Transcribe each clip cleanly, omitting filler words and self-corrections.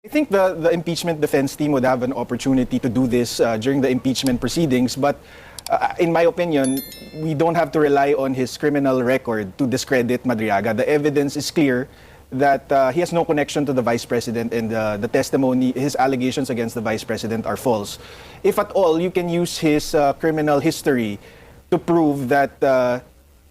I think the impeachment defense team would have an opportunity to do this during the impeachment proceedings, but in my opinion, we don't have to rely on his criminal record to discredit Madriaga. The evidence is clear that he has no connection to the vice president, and the testimony, his allegations against the vice president are false. If at all, you can use his criminal history to prove that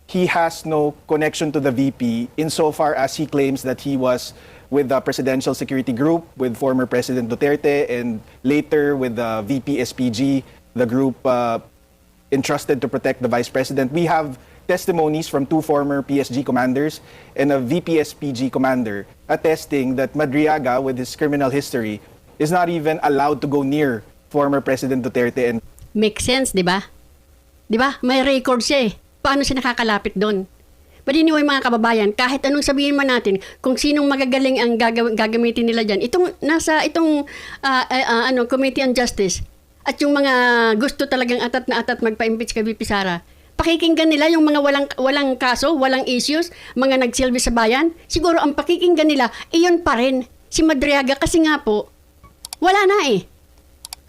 he has no connection to the VP insofar as he claims that he was with the Presidential Security Group, with former President Duterte, and later with the VP SPG, the group entrusted to protect the Vice President. We have testimonies from 2 former PSG commanders and a VP SPG commander attesting that Madriaga, with his criminal history, is not even allowed to go near former President Duterte. And Make sense, di ba? Di ba? May record siya eh. Paano siya nakakalapit doon? But anyway, mga kababayan, kahit anong sabihin man natin, kung sinong magagaling ang gagamitin nila dyan, itong Committee on Justice, at yung mga gusto talagang atat na atat magpa-impeach kay VP Sara, pakikinggan nila yung mga walang kaso, walang issues, mga nagsilbi sa bayan, siguro ang pakikinggan nila, iyon pa rin, si Madriaga, kasi nga po, wala na eh.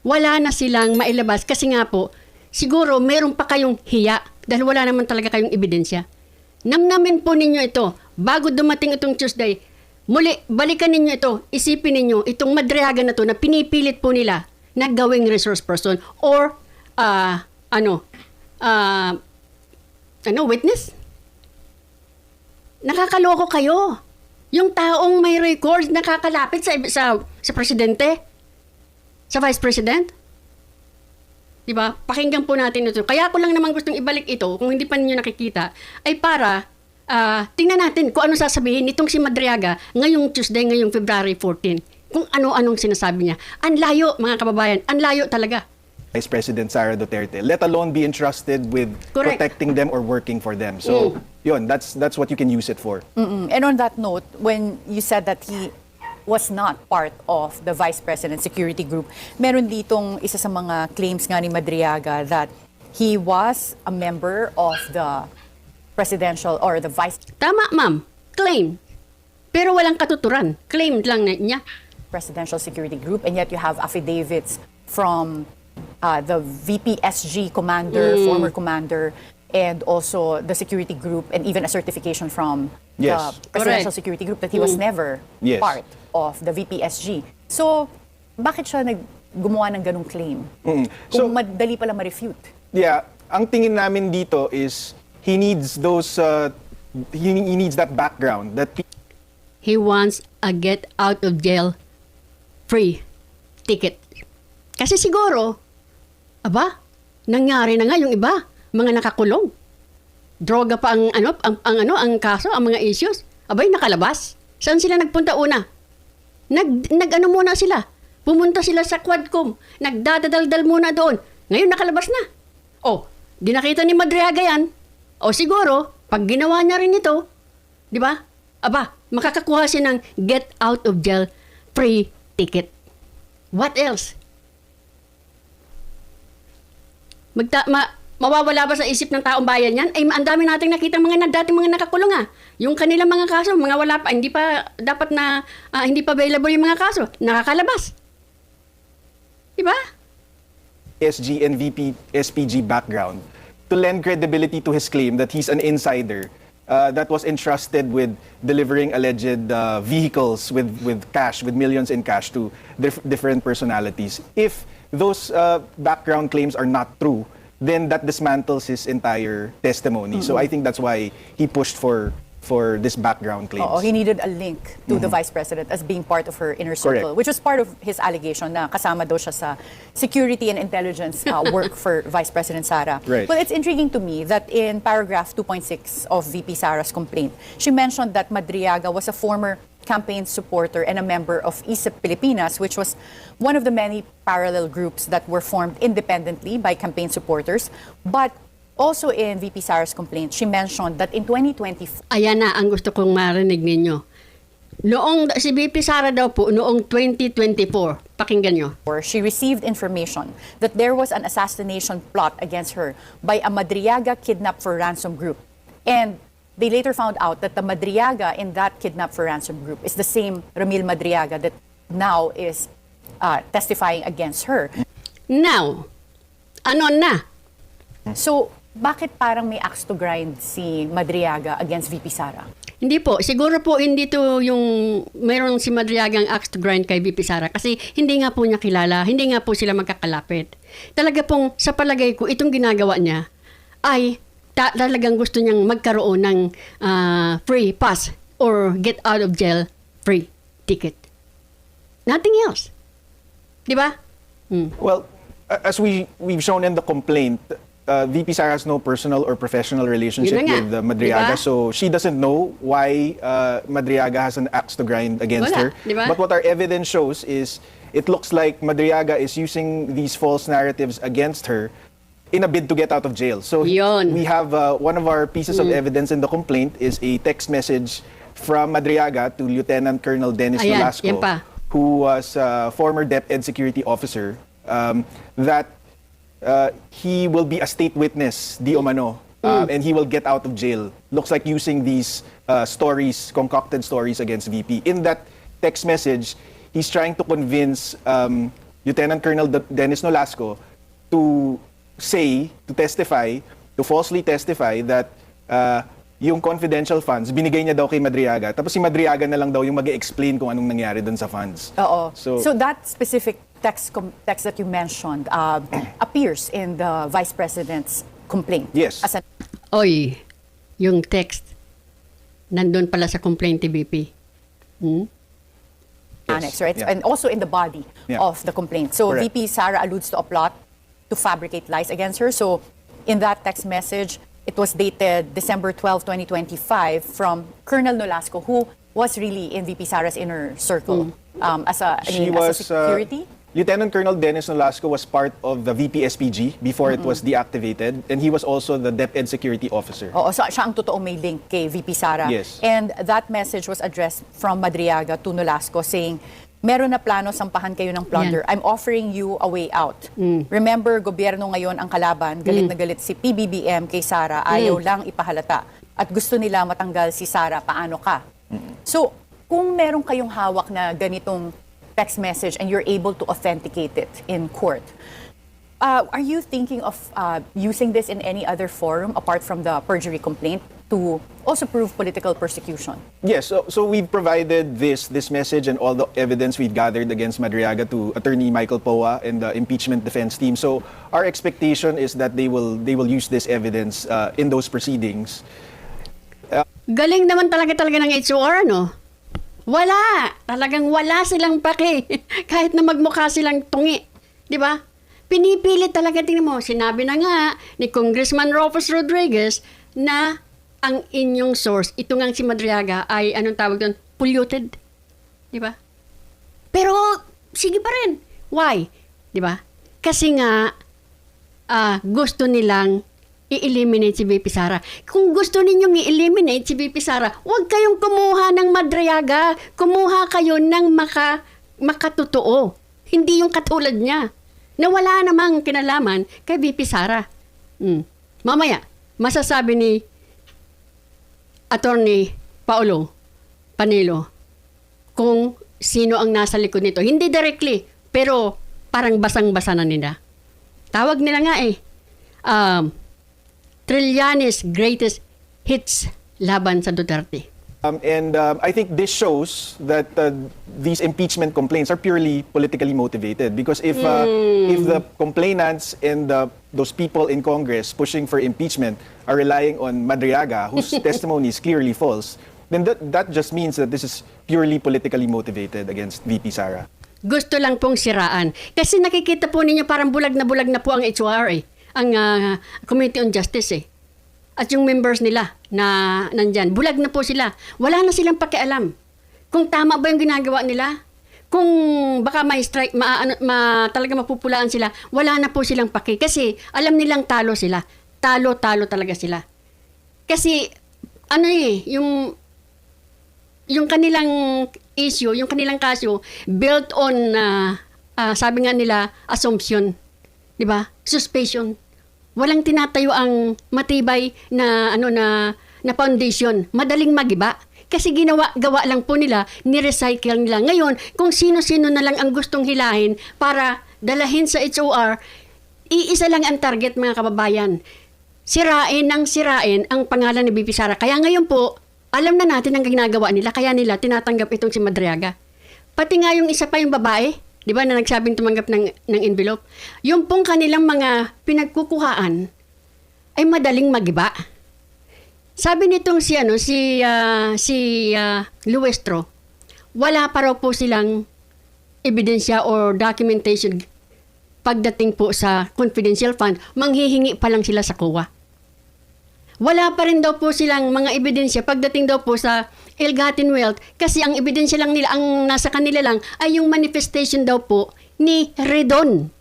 Wala na silang mailabas kasi nga po, siguro meron pa kayong hiya dahil wala naman talaga kayong ebidensya. Namnamin po ninyo ito, bago dumating itong Tuesday, muli, balikan ninyo ito, isipin ninyo, itong Madriaga na to na pinipilit po nila na gawing resource person or witness. Nakakaloko kayo. Yung taong may records nakakalapit sa presidente, sa vice president. Diba? Pakinggan po natin ito. Kaya ko lang naman gustong ibalik ito, kung hindi pa ninyo nakikita, ay para tingnan natin kung ano sasabihin nitong si Madriaga ngayong Tuesday, ngayong February 14. Kung ano-anong sinasabi niya. Ang layo, mga kababayan. Ang layo talaga. Vice President Sara Duterte, let alone be entrusted with Correct. protecting them or working for them. So, yun, that's what you can use it for. And on that note, when you said that he was not part of the Vice President Security Group, meron ditong isa sa mga claims nga ni Madriaga that he was a member of the presidential or the vice Tama, ma'am. Claim. Pero walang katuturan. Claim lang niya. presidential security group, and yet you have affidavits from the VPSG commander, former commander, and also the security group, and even a certification from Yes. the presidential Correct. security group that he was never Yes. part of the VPSG. So, bakit siya gumawa ng ganung claim? So, Kung madali pala ma-refute. yeah, ang tingin namin dito is he needs those he needs that background that He wants a get out of jail free ticket. Kasi siguro, nangyari na nga yung iba, mga nakakulong. Droga pa ang kaso, ang mga issues. Nakalabas. Saan sila nagpunta una? Nag-ano muna sila? Pumunta sila sa Quadcom. Nagdadaldal muna doon. Ngayon nakalabas na. Di nakita ni Madriaga yan. Siguro, pag ginawa niya rin ito, di ba? Makakakuha siya ng get out of jail free ticket. What else? Mawawala ba sa isip ng taong bayan yan? Ang dami nating nakita dating mga nakakulong Yung kanilang mga kaso, mga wala pa, hindi pa dapat na, hindi pa available yung mga kaso. Nakakalabas. Diba? SG and VP SPG background to lend credibility to his claim that he's an insider that was entrusted with delivering alleged vehicles with cash, with millions in cash to different personalities. If those background claims are not true, then that dismantles his entire testimony. So I think that's why he pushed for this background claims. He needed a link to the vice president as being part of her inner circle, Correct. which was part of his allegation na kasama daw siya sa security and intelligence work for Vice President Sara. Right. Well, it's intriguing to me that in paragraph 2.6 of VP Sara's complaint, she mentioned that Madriaga was a former campaign supporter and a member of ISIP Pilipinas, which was one of the many parallel groups that were formed independently by campaign supporters. But also in VP Sara's complaint, she mentioned that in 2024, Ayan na ang gusto kong marinig ninyo. Si VP Sara daw po, noong 2024, pakinggan nyo. she received information that there was an assassination plot against her by a Madriaga kidnap for ransom group. And they later found out that the Madriaga in that kidnap for ransom group is the same Ramil Madriaga that now is testifying against her. Now, ano na? So, bakit parang may axe to grind si Madriaga against VP Sara? Hindi po. Siguro po hindi to yung meron si Madriagang axe to grind kay VP Sara kasi hindi nga po niya kilala, hindi nga po sila magkakalapit. Talaga pong sa palagay ko, itong ginagawa niya ay talagang gusto niyang magkaroon ng free pass or get out of jail free ticket. Nothing else. Di ba? Well, as we've shown in the complaint, VP Sara has no personal or professional relationship Yun na nga. with Madriaga, Diba? so she doesn't know why Madriaga has an axe to grind against Wala, her. diba? But what our evidence shows is it looks like Madriaga is using these false narratives against her in a bid to get out of jail. So Yun. we have one of our pieces of evidence in the complaint is a text message from Madriaga to Lieutenant Colonel Dennis Ayan, Nolasco, yan pa. who was former DepEd security officer, that he will be a state witness, di umano, and he will get out of jail. Looks like using these stories, concocted stories against VP. In that text message, he's trying to convince Lieutenant Colonel Dennis Nolasco to testify, to falsely testify that yung confidential funds, binigay niya daw kay Madriaga. Tapos si Madriaga na lang daw yung mag-explain kung anong nangyari dun sa funds. Oo. So- So that specific text that you mentioned appears in the Vice President's complaint. Yes. As an Oy, yung text nandun pala sa complaint ni VP. annex, right? Yeah. And also in the body Yeah. of the complaint. So Correct. VP Sara alludes to a plot to fabricate lies against her. So in that text message, it was dated December 12, 2025 from Colonel Nolasco, who was really in VP Sara's inner circle as a security. Lieutenant Colonel Dennis Nolasco was part of the VP SPG before it was deactivated, and he was also the DepEd security officer. Oo, so siya ang totoong may link kay VP Sara. Yes. And that message was addressed from Madriaga to Nolasco saying, meron na plano, sampahan kayo ng plunder. Yan. I'm offering you a way out. Remember, gobyerno ngayon ang kalaban. Galit na galit si PBBM kay Sara. Ayaw lang ipahalata. At gusto nila matanggal si Sara. Paano ka? So, kung meron kayong hawak na ganitong text message and you're able to authenticate it in court, are you thinking of using this in any other forum apart from the perjury complaint to also prove political persecution? Yes, so we've provided this message and all the evidence we've gathered against Madriaga to Attorney Michael Poa and the impeachment defense team. So our expectation is that they will use this evidence in those proceedings. Galing naman talaga ng HOR, no? Wala. Talagang wala silang pake. Kahit na magmukha silang tungi. Di ba? Pinipilit talaga, tingnan mo. Sinabi na nga ni Congressman Rufus Rodriguez na ang inyong source, ito nga si Madriaga, ay anong tawag doon? Polluted. Di ba? Pero, sige pa rin. Why? Di ba? Kasi nga, gusto nilang i-eliminate si VP Sara. Kung gusto ninyong i-eliminate si VP Sara, huwag kayong kumuha ng Madriaga. Kumuha kayo ng makatotoo. Hindi yung katulad niya. Na wala namang kinalaman kay VP Sara. Mamaya, masasabi ni Attorney Paulo Panilo kung sino ang nasa likod nito. Hindi directly, pero parang basang-basa na nila. Tawag nila nga Trillanes greatest hits laban sa Duterte. I think this shows that these impeachment complaints are purely politically motivated, because if the complainants and those people in Congress pushing for impeachment are relying on Madriaga, whose testimony is clearly false, then that just means that this is purely politically motivated against VP Sara. Gusto lang pong siraan. Kasi nakikita po ninyo parang bulag na po ang HOR ang Committee on Justice At yung members nila na nandyan, bulag na po sila. Wala na silang pakialam. Kung tama ba yung ginagawa nila, kung baka may strike, talaga mapupulaan sila, wala na po silang paki. Kasi alam nilang talo sila. Talo talaga sila. Kasi, yung kanilang issue, yung kanilang kaso, built on, sabi nga nila, assumption. Diba? Suspicion. Walang tinatayo ang matibay na foundation. Madaling magiba. Kasi gawa lang po nila, ni-recycle nila. Ngayon, kung sino-sino na lang ang gustong hilahin para dalahin sa HOR, iisa lang ang target, mga kababayan. Sirain ang pangalan ni VP Sara. Kaya ngayon po, alam na natin ang ginagawa nila, kaya nila tinatanggap itong si Madriaga. Pati nga yung isa pa yung babae, di ba, na nagsabing tumanggap ng envelope. Yung pong kanilang mga pinagkukuhaan ay madaling magiba. Sabi nitong si Luestro, wala pa raw po silang ebidensya or documentation pagdating po sa confidential fund, manghihingi pa lang sila sa COA. Wala pa rin daw po silang mga ebidensya pagdating daw po sa ill-gotten wealth kasi ang ebidensya lang nila, ang nasa kanila lang ay yung manifestation daw po ni Redon.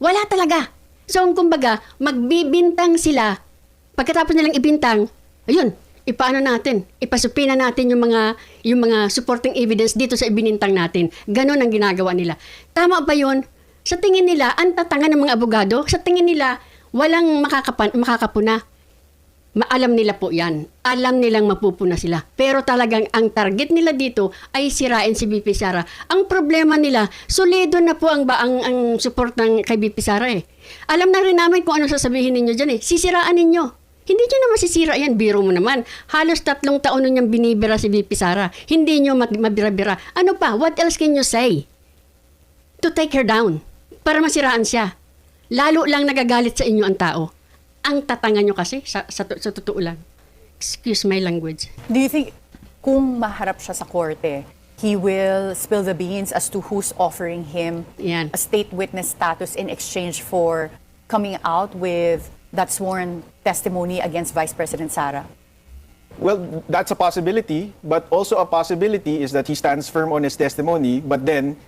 Wala talaga. So, kumbaga, magbibintang sila. Pagkatapos nilang ibintang, ayun, ipaano natin, ipasupina natin yung mga supporting evidence dito sa ibinintang natin. Ganon ang ginagawa nila. Tama ba yun? Sa tingin nila, ang tatanga ng mga abogado, sa tingin nila, walang makakapuna. Alam nila po yan. Alam nilang mapupuna sila. Pero talagang ang target nila dito ay sirain si VP Sara. Ang problema nila, solido na po ang support ng kay VP Sara eh. Alam na rin namin kung ano sasabihin ninyo dyan eh. Sisiraan ninyo. Hindi nyo naman sisira yan. Biro mo naman. Halos 3 taon nun niyang binibira si VP Sara. Hindi nyo mabira-bira. Ano pa? What else can you say? To take her down. Para masiraan siya. Lalo lang nagagalit sa inyo ang tao. Ang tatanga nyo kasi, sa totoo lang. Excuse my language. Do you think kung maharap siya sa korte, he will spill the beans as to who's offering him Yan. a state witness status in exchange for coming out with that sworn testimony against Vice President Sara? Well, that's a possibility, but also a possibility is that he stands firm on his testimony, but then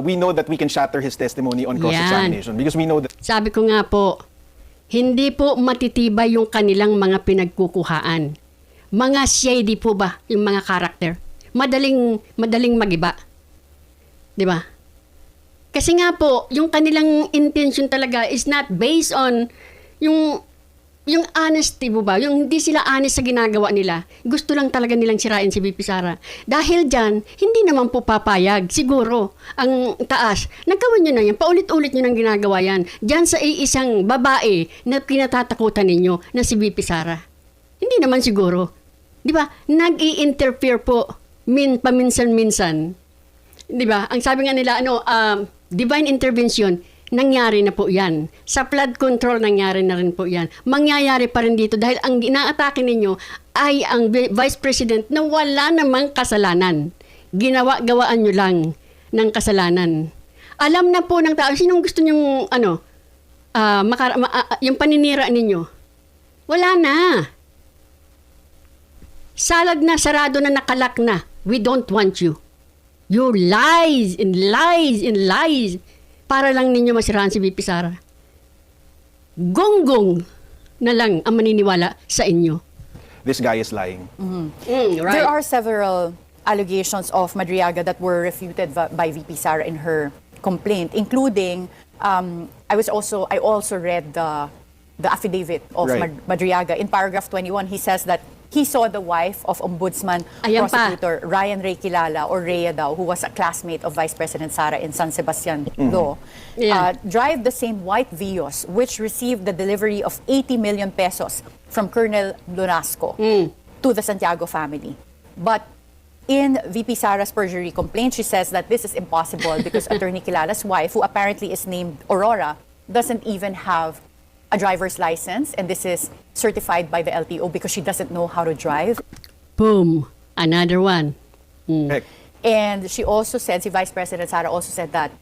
we know that we can shatter his testimony on cross-examination because we know that. Sabi ko nga po, hindi po matitibay yung kanilang mga pinagkukuhaan. Mga shady po ba yung mga karakter? Madaling magiba. 'Di ba? Kasi nga po, yung kanilang intention talaga is not based on yung honesty mo ba? Yung hindi sila honest sa ginagawa nila. Gusto lang talaga nilang sirain si VP Sara. Dahil dyan, hindi naman po papayag. Siguro, ang taas. Nagkawan nyo na yan. Paulit-ulit nyo nang ginagawa yan. Dyan sa isang babae na kinatatakutan ninyo na si VP Sara. Hindi naman siguro. Di ba? Nag-i-interfere po paminsan-minsan. Di ba? Ang sabi nga nila, divine intervention, nangyari na po yan. Sa flood control, nangyari na rin po yan. Mangyayari pa rin dito dahil ang inaatake ninyo ay ang Vice President na wala namang kasalanan. Gawaan nyo lang ng kasalanan. Alam na po ng tao, sinong gusto nyong, yung paninira ninyo? Wala na. Salag na, sarado na, nakalak na. We don't want you. You lies and lies and lies. Para lang ninyo masiraan si VP Sara. Gonggong na lang ang maniniwala sa inyo. This guy is lying. Right. There are several allegations of Madriaga that were refuted by VP Sara in her complaint, including I also read the affidavit of Right. Madriaga. In paragraph 21, he says that he saw the wife of Ombudsman Ayan pa. Prosecutor Ryan Ray Kilala, or Rhea daw, who was a classmate of Vice President Sara in San Sebastian Law, Yeah. drive the same white Vios which received the delivery of 80 million pesos from Colonel Lunasco to the Santiago family. But in VP Sara's perjury complaint, she says that this is impossible because Attorney Kilala's wife, who apparently is named Aurora, doesn't even have a driver's license, and this is certified by the LTO because she doesn't know how to drive. Boom. Another one. Heck, And she also said, si Vice President Sara also said that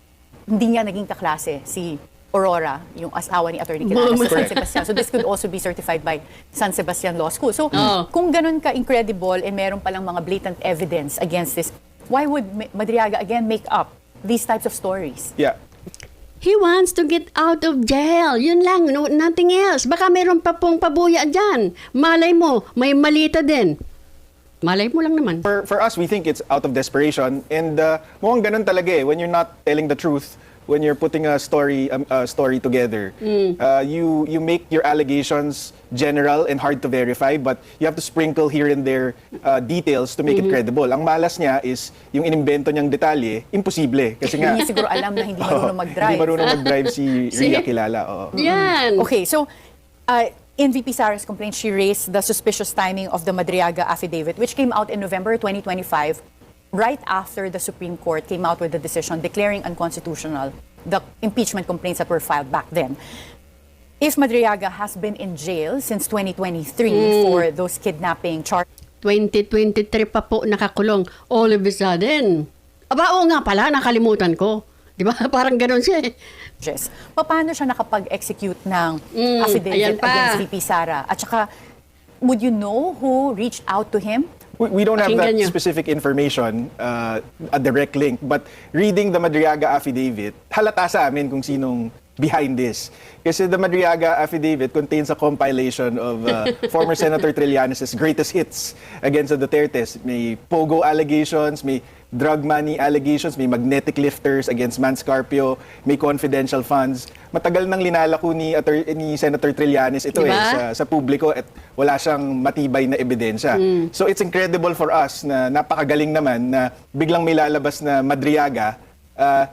hindi niya naging kaklase si Aurora, yung asawa ni Attorney Kilala sa San Sebastian. So this could also be certified by San Sebastian Law School. So kung ganun ka-incredible and meron palang mga blatant evidence against this, why would Madriaga again make up these types of stories? yeah. He wants to get out of jail. Yun lang, nothing else. Baka meron pa pong pabuya dyan. Malay mo, may malita din. Malay mo lang naman. For us, we think it's out of desperation. And mukhang ganun talaga eh. When you're not telling the truth, when you're putting a story together, you make your allegations general and hard to verify, but you have to sprinkle here and there details to make it credible. Ang malas niya is yung inimbento niyang detalye, imposible. Kasi nga, Hindi siguro alam na hindi marunong mag-drive. hindi marunong mag-drive si Rhea Kilala. Oo. Yan. Okay, so in VP Sara's complaint, she raised the suspicious timing of the Madriaga affidavit, which came out in November 2025, right after the Supreme Court came out with the decision declaring unconstitutional the impeachment complaints that were filed back then. If Madriaga has been in jail since 2023 for those kidnapping charges, 2023 pa po nakakulong. All of a sudden. Aba, oo nga pala, nakalimutan ko. Di ba? Parang ganun siya eh. paano siya nakapag-execute ng ayan affidavit pa. against VP Sara? At saka, would you know who reached out to him? We don't have that Pakinggan niyo. specific information, a direct link, but reading the Madriaga affidavit, halata sa amin kung sinong behind this. Kasi the Madriaga affidavit contains a compilation of former Senator Trillanes' greatest hits against the Dutertes. May pogo allegations, may drug money allegations, may magnetic lifters against Manscarpio, may confidential funds. Matagal nang linalako ni Senator Trillanes ito Diba? sa publiko at wala siyang matibay na ebidensya. So it's incredible for us na napakagaling naman na biglang may lalabas na Madriaga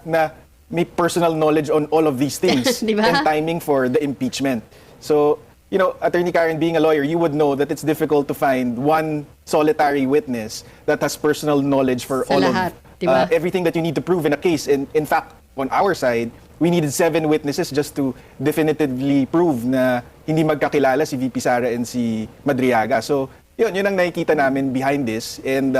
na may personal knowledge on all of these things Diba? and timing for the impeachment. So, you know, Attorney Karen, being a lawyer, you would know that it's difficult to find one solitary witness that has personal knowledge for Sa all lahat, of diba? everything that you need to prove in a case. And in fact, on our side, we needed 7 witnesses just to definitively prove na hindi magkakilala si VP Sara and si Madriaga. So, yun ang nakikita namin behind this. And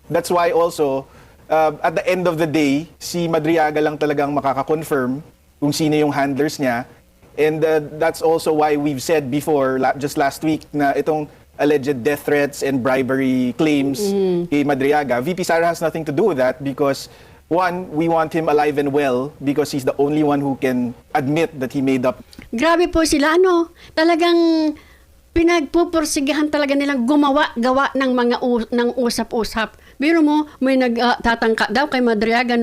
that's why also, at the end of the day, si Madriaga lang talagang makaka-confirm kung sino yung handlers niya. And that's also why we've said before, just last week, na itong alleged death threats and bribery claims kay Madriaga, VP Sara has nothing to do with that because, one, we want him alive and well because he's the only one who can admit that he made up. Grabe po sila, ano? Talagang pinagpupursigahan talaga nilang gawa ng mga ng usap-usap. Biro mo, may nagtatangka daw kay Madriaga